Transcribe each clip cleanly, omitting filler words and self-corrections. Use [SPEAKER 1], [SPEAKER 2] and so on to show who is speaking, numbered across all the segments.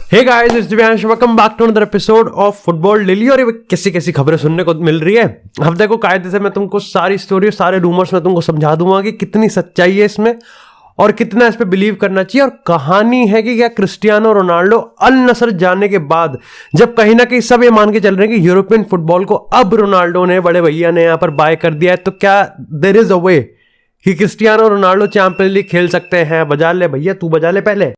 [SPEAKER 1] Hey guys, it's Divyansh, welcome back to another episode of football daily. और ये कैसी कैसी खबरें सुनने को मिल रही है। अब देखो, कायदे से मैं तुमको सारी स्टोरी, सारे रूमर्स में तुमको समझा दूंगा कि कितनी सच्चाई है इसमें और कितना इस पे बिलीव करना चाहिए। और कहानी है कि क्या क्रिस्टियानो रोनाल्डो अल नसर जाने के बाद, जब कहीं ना कहीं सब ये मान के चल रहे हैं कि यूरोपियन फुटबॉल को अब रोनाल्डो ने, बड़े भैया ने यहाँ पर बाय कर दिया है, तो क्या देयर इज अ वे कि क्रिस्टियानो रोनाल्डो चैंपियंस लीग खेल सकते हैं? बजा ले भैया, तू बजा ले पहले।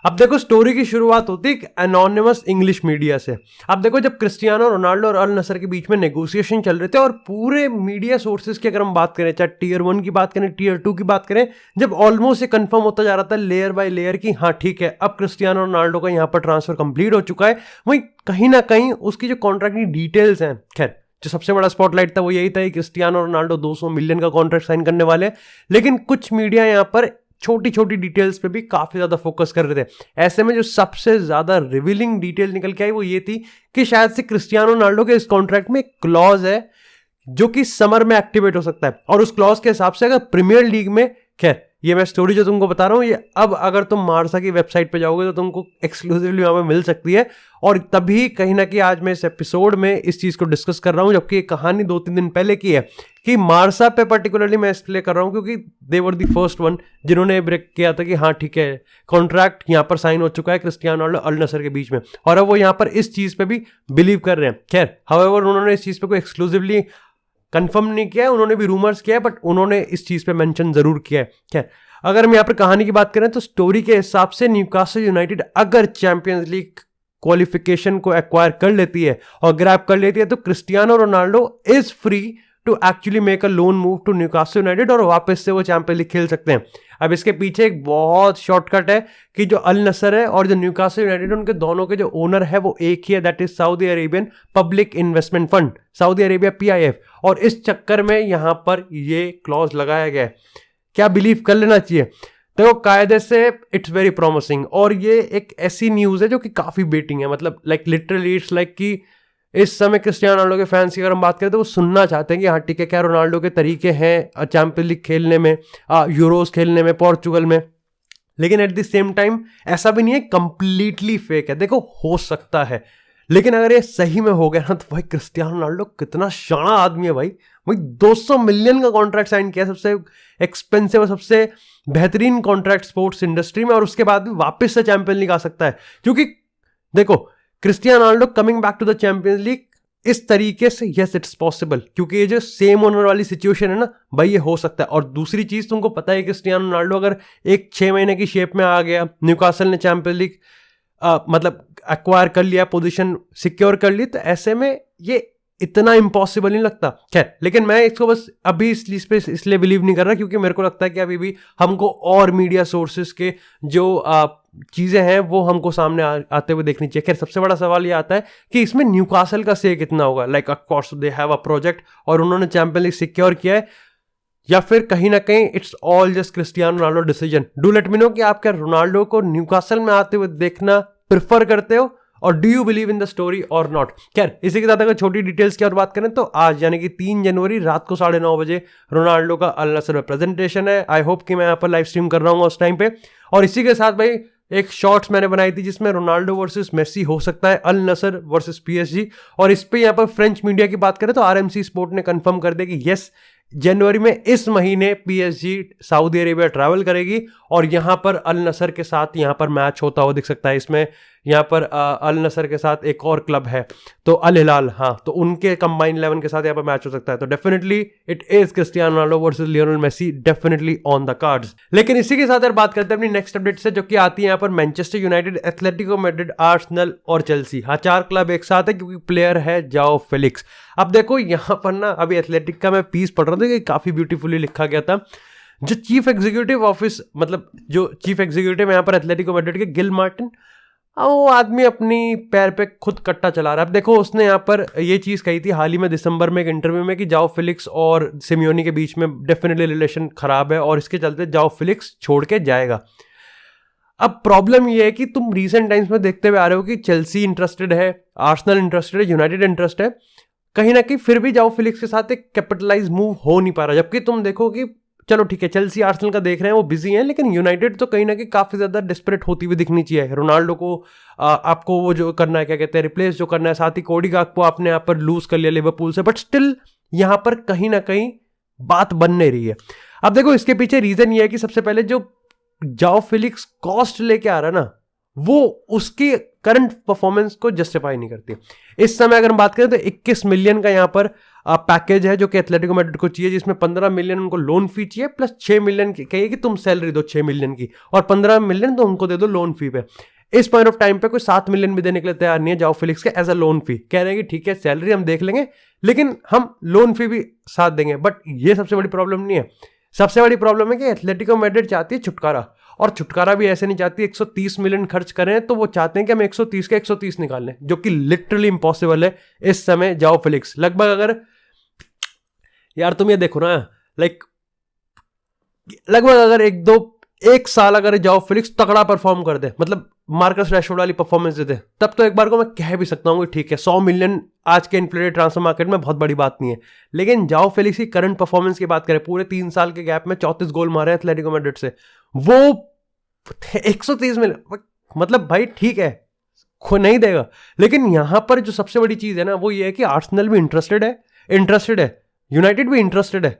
[SPEAKER 1] अब देखो, स्टोरी की शुरुआत होती है एनोनिमस इंग्लिश मीडिया से। अब देखो, जब क्रिस्टियानो रोनाल्डो और अल नसर के बीच में नेगोशिएशन चल रहे थे और पूरे मीडिया सोर्सेज की अगर हम बात करें, चाहे टियर 1 की बात करें, टियर 2 की बात करें, जब ऑलमोस्ट ये कंफर्म होता जा रहा था लेयर बाय लेयर की हाँ ठीक है, अब क्रिस्टियानो रोनाल्डो का यहाँ पर ट्रांसफर कंप्लीट हो चुका है, वहीं कहीं ना कहीं उसकी जो कॉन्ट्रैक्ट की डिटेल्स हैं, खैर जो सबसे बड़ा स्पॉटलाइट था वो यही था कि क्रिस्टियानो रोनाल्डो 200 मिलियन का कॉन्ट्रैक्ट साइन करने वाले हैं। लेकिन कुछ मीडिया यहाँ पर छोटी छोटी डिटेल्स पे भी काफी ज्यादा फोकस कर रहे थे। ऐसे में जो सबसे ज्यादा रिवीलिंग डिटेल निकल के आई वो ये थी कि शायद से क्रिस्टियानो रोनाल्डो के इस कॉन्ट्रैक्ट में एक क्लॉज है जो कि समर में एक्टिवेट हो सकता है। और उस क्लॉज के हिसाब से अगर प्रीमियर लीग में, खैर ये मैं स्टोरी जो तुमको बता रहा हूँ, ये अब अगर तुम मार्सा की वेबसाइट पे जाओगे तो तुमको एक्सक्लूसिवली वहां पे मिल सकती है। और तभी कहीं ना कहीं आज मैं इस एपिसोड में इस चीज को डिस्कस कर रहा हूँ, जबकि ये कहानी 2-3 दिन पहले की है। कि मार्सा पे पर्टिकुलरली मैं इसलिए कर रहा हूँ क्योंकि दे वर द फर्स्ट वन जिन्होंने ब्रेक किया था कि हाँ ठीक है, कॉन्ट्रैक्ट यहाँ पर साइन हो चुका है क्रिस्टियानो रोनाल्डो अल नसर के बीच में, और अब वो यहाँ पर इस चीज पे भी बिलीव कर रहे हैं। खैर हाउएवर उन्होंने इस चीज पे कोई एक्सक्लूसिवली कंफर्म नहीं किया है, उन्होंने भी रूमर्स किया है, बट उन्होंने इस चीज पे मेंशन जरूर किया है। खैर अगर हम यहाँ पर कहानी की बात करें तो स्टोरी के हिसाब से न्यूकासल यूनाइटेड अगर चैंपियंस लीग क्वालिफिकेशन को एक्वायर कर लेती है और ग्रैब कर लेती है तो Cristiano Ronaldo is free to actually make a loan move to Newcastle United और वापस से वो चैंपियंस लीग खेल सकते हैं। अब इसके पीछे एक बहुत शॉर्टकट है कि जो अल नसर है और जो न्यूकासल यूनाइटेड, उनके दोनों के जो ओनर है वो एक ही है, that is Saudi Arabian public investment fund, Saudi Arabia PIF। और इस चक्कर में यहां पर ये क्लॉज लगाया गया है। क्या बिलीव कर लेना चाहिए? देखो कायदे से इट्स वेरी प्रॉमिसिंग, और ये एक ऐसी न्यूज है जो कि काफी बेटिंग है। मतलब लाइक लिटरली इट्स लाइक कि इस समय क्रिस्टियानो रोनाल्डो के फैंस की अगर हम बात करें तो वो सुनना चाहते हैं कि हाँ ठीक है, क्या रोनाल्डो के तरीके हैं चैंपियंस लीग खेलने में, यूरोस खेलने में, पोर्चुगल में। लेकिन एट द सेम टाइम ऐसा भी नहीं है कंप्लीटली फेक है। देखो हो सकता है, लेकिन अगर ये सही में हो गया ना तो भाई क्रिस्टियानो रोनाल्डो कितना शाना आदमी है भाई। 200 मिलियन का कॉन्ट्रैक्ट साइन किया, सबसे एक्सपेंसिव और सबसे बेहतरीन कॉन्ट्रैक्ट स्पोर्ट्स इंडस्ट्री में, और उसके बाद भी वापस से चैंपियंस लीग आ सकता है। क्योंकि देखो Cristiano Ronaldo coming back to the Champions League इस तरीके से, यस इट्स पॉसिबल, क्योंकि ये जो सेम ओनर वाली सिचुएशन है ना भाई, ये हो सकता है। और दूसरी चीज तुमको पता है, क्रिस्टियानो रोनाल्डो अगर एक 6 महीने की शेप में आ गया, न्यूकासल ने चैंपियंस लीग मतलब एक्वायर कर लिया, पोजीशन सिक्योर कर ली, तो ऐसे में ये इतना इम्पॉसिबल नहीं लगता। खैर लेकिन मैं इसको बस अभी इसलिए बिलीव नहीं कर रहा क्योंकि मेरे को लगता है कि अभी भी हमको और मीडिया सोर्सेज के जो चीजें हैं वो हमको सामने आते हुए देखनी चाहिए। खैर सबसे बड़ा सवाल ये आता है कि इसमें न्यूकासल का से कितना होगा। Like of course they have a project और उन्होंने चैंपियंस लीग सिक्योर किया है, या फिर कहीं ना कहीं it's all just Cristiano Ronaldo decision. Do let me know कि आप क्या रोनाल्डो को न्यूकासल में आते हुए देखना प्रेफर करते हो, और do you believe in the story और नॉट। खैर इसी के साथ अगर छोटी डिटेल्स की और बात करें तो आज यानी कि 3 जनवरी रात को 9:30 बजे रोनाल्डो का अल नसर में प्रेजेंटेशन है। आई होप कि मैं यहाँ पर लाइव स्ट्रीम कर रहा हूँ उस टाइम पे। और इसी के साथ भाई एक शॉर्ट्स मैंने बनाई थी जिसमें रोनाल्डो वर्सेस मेसी हो सकता है, अल नसर वर्सेस PSG। और इस पे यहाँ पर फ्रेंच मीडिया की बात करें तो RMC स्पोर्ट ने कंफर्म कर दिया कि यस, जनवरी में इस महीने PSG सऊदी अरेबिया ट्रैवल करेगी और यहाँ पर अल नसर के साथ यहाँ पर मैच होता हुआ दिख सकता है। इसमें यहाँ पर अल नसर के साथ एक और क्लब है तो अल हिलाल, हाँ, तो उनके कंबाइन 11 के साथ यहाँ पर मैच हो सकता है। तो definitely it is Cristiano Ronaldo versus Lionel Messi definitely on the cards. लेकिन इसी के साथ यार बात करते हैं अपनी नेक्स्ट अपडेट से, जो कि आती है यहाँ पर Manchester United, Atletico Madrid, Arsenal और चेल्सी। हाँ 4 क्लब एक साथ है क्योंकि प्लेयर है जाओ फेलिक्स। अब देखो यहाँ पर ना अभी एथलेटिक का मैं पीस पढ़ रहा था कि काफी ब्यूटीफुली लिखा गया था। जो चीफ एग्जीक्यूटिव ऑफिस, मतलब जो चीफ एग्जीक्यूटिव यहाँ पर एथलेटिको मैड्रिड के, गिल मार्टिन, वो आदमी अपनी पैर पे खुद कट्टा चला रहा है। अब देखो उसने यहाँ पर ये चीज़ कही थी हाल ही में दिसंबर में एक इंटरव्यू में कि जाओ फेलिक्स और सिमियोनी के बीच में डेफिनेटली रिलेशन खराब है और इसके चलते जाओ फेलिक्स छोड़ के जाएगा। अब प्रॉब्लम ये है कि तुम रीसेंट टाइम्स में देखते हुए आ रहे हो कि चेल्सी इंटरेस्टेड है, आर्सेनल इंटरेस्टेड है, यूनाइटेड इंटरेस्ट है, कहीं ना कहीं फिर भी जाओ फेलिक्स के साथ एक कैपिटलाइज मूव हो नहीं पा रहा। जबकि तुम देखो कि चलो ठीक है, चेल्सी आर्सेनल का देख रहे हैं, वो बिजी हैं, लेकिन यूनाइटेड तो कहीं ना कहीं काफी ज्यादा डिस्परेट होती हुई दिखनी चाहिए। रोनाल्डो को आपको वो जो करना है, क्या कहते हैं, रिप्लेस जो करना है, साथ ही कोडी गाक्पो आपने यहाँ पर लूज कर लिया लिवरपूल से, बट स्टिल यहाँ पर कहीं ना कहीं बात बन नहीं रही है। अब देखो इसके पीछे रीजन ये है कि सबसे पहले जो जाओ फेलिक्स कॉस्ट लेके आ रहा है ना, वो उसकी करंट परफॉर्मेंस को जस्टिफाई नहीं करती। इस समय अगर हम बात करें तो 21 मिलियन का यहाँ पर पैकेज है जो कि एथलेटिको मैड्रिड को चाहिए, जिसमें 15 मिलियन उनको लोन फी चाहिए, प्लस 6 मिलियन कहिए कि तुम सैलरी दो 6 मिलियन की, और 15 मिलियन तो उनको दे दो लोन फी पे। इस पॉइंट ऑफ टाइम पे कोई 7 मिलियन भी देने के लिए तैयार नहीं है जाओ फेलिक्स के एज अ लोन फी। कह रहे हैं कि ठीक है सैलरी हम देख लेंगे, लेकिन हम लोन फी भी साथ देंगे। बट ये सबसे बड़ी प्रॉब्लम नहीं है। सबसे बड़ी प्रॉब्लम है कि एथलेटिको मैड्रिड चाहती है छुटकारा, और छुटकारा भी ऐसे नहीं चाहती 130 मिलियन खर्च करें, तो वो चाहते हैं कि हम 130 के 130 निकाल लें, जो कि लिटरली इंपॉसिबल है इस समय जाओ फेलिक्स। लगभग अगर यार तुम ये देखो ना, लगभग अगर एक साल अगर जाओ फेलिक्स तगड़ा परफॉर्म कर दे, मतलब मार्कस रैशफोर्ड वाली परफॉर्मेंस दे दे, तब तो एक बार को मैं कह भी सकता हूँ कि ठीक है 100 मिलियन आज के इन्फ्लेटेड ट्रांसफर मार्केट में बहुत बड़ी बात नहीं है। लेकिन जाओ फेलिक्स की करंट परफॉर्मेंस की बात करें, पूरे 3 साल के गैप में 34 गोल मारे एथलेटिको मैड्रिड से, वो 130 मिलियन, मतलब भाई ठीक है नहीं देगा। लेकिन यहां पर जो सबसे बड़ी चीज है ना, वो ये है कि आर्सेनल भी इंटरेस्टेड है, यूनाइटेड भी इंटरेस्टेड है,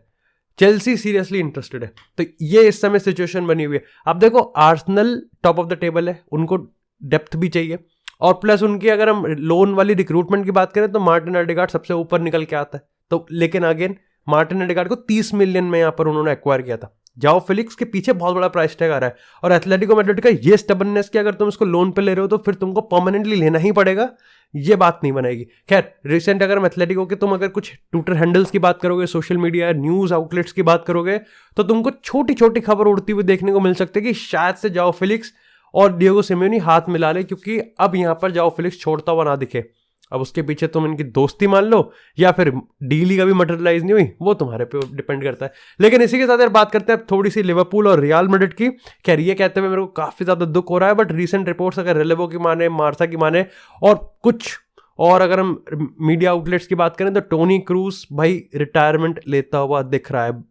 [SPEAKER 1] चेल्सी सीरियसली इंटरेस्टेड है। तो ये इस समय सिचुएशन बनी हुई है। अब देखो Arsenal top of the table है, उनको डेप्थ भी चाहिए, और प्लस उनकी अगर हम लोन वाली रिक्रूटमेंट की बात करें तो मार्टिन एडेगार्ड सबसे ऊपर निकल के आता है। तो लेकिन अगेन मार्टिन एडेगार्ड को 30 मिलियन में यहाँ पर उन्होंने एक्वायर किया था। जाओ फेलिक्स के पीछे बहुत बड़ा प्राइस टैग आ रहा है, और एथलेटिको मैड्रिड का ये स्टबननेस कि अगर तुम इसको लोन पे ले रहे हो तो फिर तुमको परमानेंटली लेना ही पड़ेगा, ये बात नहीं बनेगी। खैर रिसेंट अगर एथलेटिको के तुम अगर कुछ ट्विटर हैंडल्स की बात करोगे, सोशल मीडिया न्यूज आउटलेट्स की बात करोगे, तो तुमको छोटी छोटी खबर उड़ती हुई देखने को मिल सकती है कि शायद से जाओ फेलिक्स और डिएगो सिमेओनी हाथ मिला ले, क्योंकि अब यहां पर जाओ फेलिक्स छोड़ता हुआ ना दिखे। अब उसके पीछे तुम इनकी दोस्ती मान लो या फिर डील ही कभी मटेरियलाइज नहीं हुई, वो तुम्हारे पे डिपेंड करता है। लेकिन इसी के साथ यार बात करते हैं थोड़ी सी लिवरपूल और रियल मैड्रिड की। खैर ये कहते हुए मेरे को काफी ज्यादा दुख हो रहा है, बट रीसेंट रिपोर्ट्स अगर रेलेवो की माने, मार्सा की माने, और कुछ और अगर हम मीडिया आउटलेट्स की बात करें तो टोनी क्रूज भाई रिटायरमेंट लेता हुआ दिख रहा है।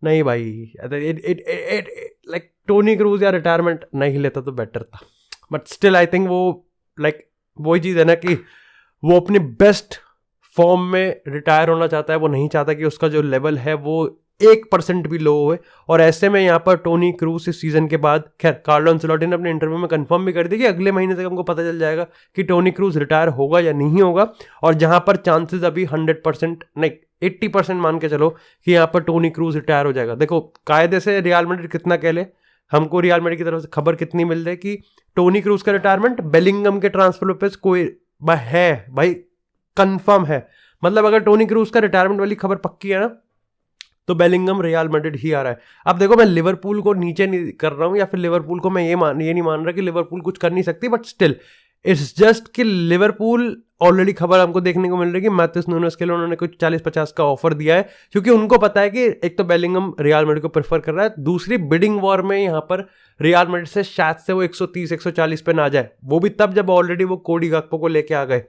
[SPEAKER 1] नहीं भाई लाइक टोनी क्रूज या रिटायरमेंट नहीं लेता तो बेटर था, बट स्टिल आई थिंक वो वही चीज़ है ना कि वो अपनी बेस्ट फॉर्म में रिटायर होना चाहता है, वो नहीं चाहता कि उसका जो लेवल है वो 1% भी लो हुए। और ऐसे में यहाँ पर टोनी क्रूज इस सीजन के बाद, खैर कार्लो एंसेलोटी ने अपने इंटरव्यू में कंफर्म भी कर दिया कि अगले महीने तक हमको पता चल जाएगा कि टोनी क्रूज रिटायर होगा या नहीं होगा, और जहाँ पर चांसेस अभी 100% नहीं 80% मान के चलो कि यहाँ पर टोनी क्रूज रिटायर हो जाएगा। देखो कायदे से रियल मैड्रिड कितना कह ले, हमको रियल मैड्रिड की तरफ से खबर कितनी मिल रही है कि टोनी क्रूज का रिटायरमेंट बेलिंगम के ट्रांसफर पे कोई है भाई, कंफर्म है। मतलब अगर टोनी क्रूज का रिटायरमेंट वाली खबर पक्की है ना, तो बेलिंगम रियल मैड्रिड ही आ रहा है। अब देखो मैं लिवरपूल को नीचे नहीं कर रहा हूं, या फिर लिवरपूल को मैं ये नहीं मान रहा कि लिवरपूल कुछ कर नहीं सकती, बट स्टिल इट्स जस्ट कि लिवरपूल ऑलरेडी खबर हमको देखने को मिल रही है कि मैथ्यूस नूनेस के लिए उन्होंने कुछ 40-50 का ऑफर दिया है, क्योंकि उनको पता है कि एक तो बेलिंगम रियल मैड्रिड को प्रेफर कर रहा है, दूसरी बिडिंग वॉर में यहाँ पर रियल मैड्रिड से शायद से वो 130-140 पे ना जाए, वो भी तब जब ऑलरेडी वो कोडी गाक्पो को लेके आ गए।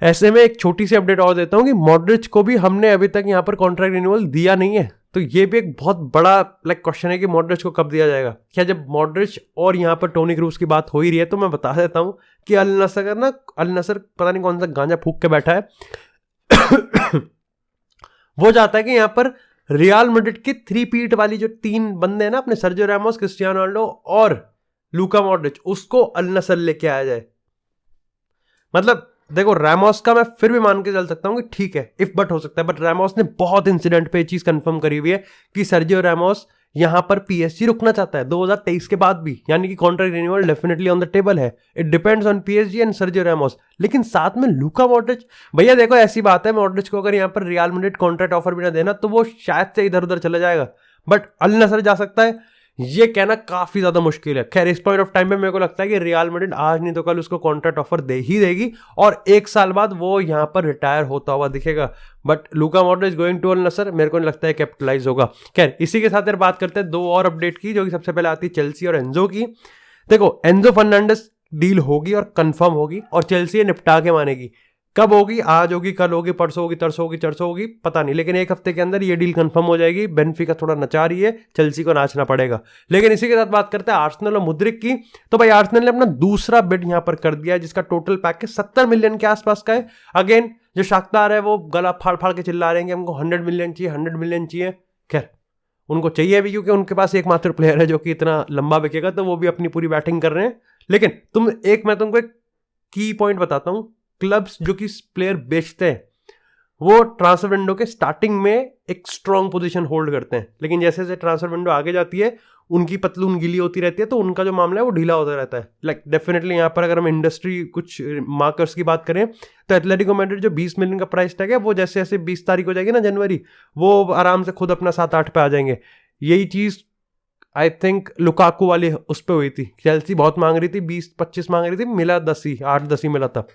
[SPEAKER 1] ऐसे में एक छोटी सी अपडेट और देता हूं कि मॉड्रिच को भी हमने अभी तक यहाँ पर कॉन्ट्रैक्ट रिन्यूअल दिया नहीं है, तो ये भी एक बहुत बड़ा क्वेश्चन है कि मॉड्रिच को कब दिया जाएगा। क्या जब मॉड्रिच और यहाँ पर टोनी क्रूज की बात हो ही रही है, तो मैं बता देता हूं कि अल नसर पता नहीं कौन सा गांजा फूक के बैठा है वो चाहता है कि यहाँ पर रियल मैड्रिड की 3-पीट वाली जो 3 बंदे हैं ना अपने, सर्जियो रामोस, क्रिस्टियानो रोनाल्डो और लूका मॉड्रिच, उसको अल नसर लेके आया जाए। मतलब देखो रैमोस का मैं फिर भी मान के चल सकता हूं कि ठीक है इफ बट हो सकता है, बट रैमोस ने बहुत इंसिडेंट पे ये चीज कंफर्म करी हुई है कि सर्जियो रैमोस यहां पर पीएसजी रुकना चाहता है 2023 के बाद भी, यानी कि contract renewal definitely on the table है। It depends on PSG and Sergio Ramos, लेकिन साथ में लूका मॉड्रिच। भैया देखो ऐसी बात है, मॉड्रिच को अगर यहां पर रियल मैड्रिड कॉन्ट्रैक्ट ऑफर भी ना देना तो वो शायद से इधर उधर चला जाएगा, बट अल नसर जा सकता है, ये कहना काफी ज्यादा मुश्किल है। खैर इस पॉइंट ऑफ टाइम पे मेरे को लगता है कि रियल मैड्रिड आज नहीं तो कल उसको कॉन्ट्रैक्ट ऑफर दे ही देगी, और 1 साल बाद वो यहां पर रिटायर होता हुआ दिखेगा। But Luka Modric going to Al Nassr मेरे को नहीं लगता है कैपिटलाइज होगा। खैर इसी के साथ यार बात करते हैं 2 और अपडेट की, जो कि सबसे पहले आती है चेल्सी और एंजो की। देखो एंजो फर्नांडिस डील होगी और कंफर्म होगी, और चेल्सी निपटा के मानेगी। कब होगी, आज होगी, कल होगी, परसों होगी, तरसों होगी, चरसों होगी, पता नहीं, लेकिन एक हफ्ते के अंदर ये डील कंफर्म हो जाएगी। बेनफिका थोड़ा नचा रही है, चेल्सी को नाचना पड़ेगा। लेकिन इसी के साथ बात करते हैं आर्सेनल और मुद्रिक की। तो भाई आर्सेनल ने अपना दूसरा बिड यहां पर कर दिया है, जिसका टोटल पैकेज 70 मिलियन के आसपास का है। अगेन जो शाख्तार है वो गला फाड़ फाड़ के चिल्ला रहे हैं कि हमको 100 मिलियन चाहिए, 100 मिलियन चाहिए। खैर उनको चाहिए भी, क्योंकि उनके पास एकमात्र प्लेयर है जो कि इतना लंबा बिकेगा, तो वो भी अपनी पूरी बैटिंग कर रहे हैं। लेकिन मैं तुमको एक की पॉइंट बताता हूं। क्लब्स जो कि प्लेयर बेचते हैं वो ट्रांसफर विंडो के स्टार्टिंग में एक स्ट्रॉन्ग पोजीशन होल्ड करते हैं, लेकिन जैसे जैसे ट्रांसफर विंडो आगे जाती है उनकी पतलून गीली होती रहती है, तो उनका जो मामला है वो ढीला होता रहता है। लाइक डेफिनेटली यहाँ पर अगर हम इंडस्ट्री कुछ मार्कर्स की बात करें तो एथलेटिको मैड्रिड जो 20 मिलियन का प्राइस टैग है, वो जैसे जैसे 20 तारीख हो जाएगी ना जनवरी, वो आराम से खुद अपना 7-8 पे आ जाएंगे। यही चीज़ आई थिंक लुकाकू वाली उस पर हुई थी। चेल्सी बहुत मांग रही थी, 20-25 मांग रही थी, मिला 10 ही, 8-10 ही मिला था।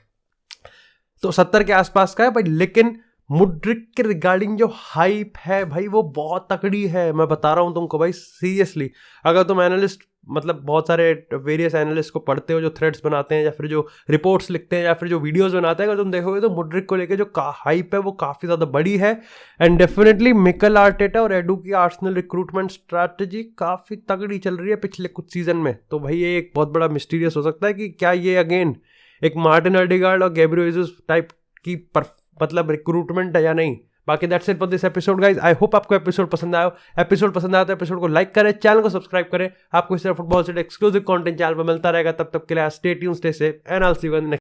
[SPEAKER 1] तो 70 के आसपास का है भाई। लेकिन मुड्रिक के रिगार्डिंग जो हाइप है भाई वो बहुत तकड़ी है, मैं बता रहा हूं तुमको भाई सीरियसली। अगर तुम एनालिस्ट मतलब बहुत सारे वेरियस एनालिस्ट को पढ़ते हो जो थ्रेड्स बनाते हैं या फिर जो रिपोर्ट्स लिखते हैं या फिर जो वीडियोस बनाते हैं, अगर तुम देखोगे तो मुड्रिक को लेके जो हाइप है वो काफ़ी ज़्यादा बड़ी है। एंड डेफिनेटली मिकेल आर्टेटा और एडू की आर्सेनल रिक्रूटमेंट स्ट्रैटेजी काफ़ी तगड़ी चल रही है पिछले कुछ सीजन में। तो भाई ये एक बहुत बड़ा मिस्टीरियस हो सकता है कि क्या ये अगेन एक मार्टिन ऑडेगार्ड और गैब्रियल जेसस टाइप की मतलब रिक्रूटमेंट है या नहीं। बाकी that's it for this episode guys. I hope आपको एपिसोड पसंद आया तो एपिसोड को लाइक करें, चैनल को सब्सक्राइब करें। आपको इस तरह फुटबॉल से एक्सक्लूसिव कंटेंट चैनल पर मिलता रहेगा। तब तक के लिए stay tuned, stay safe and I will see you in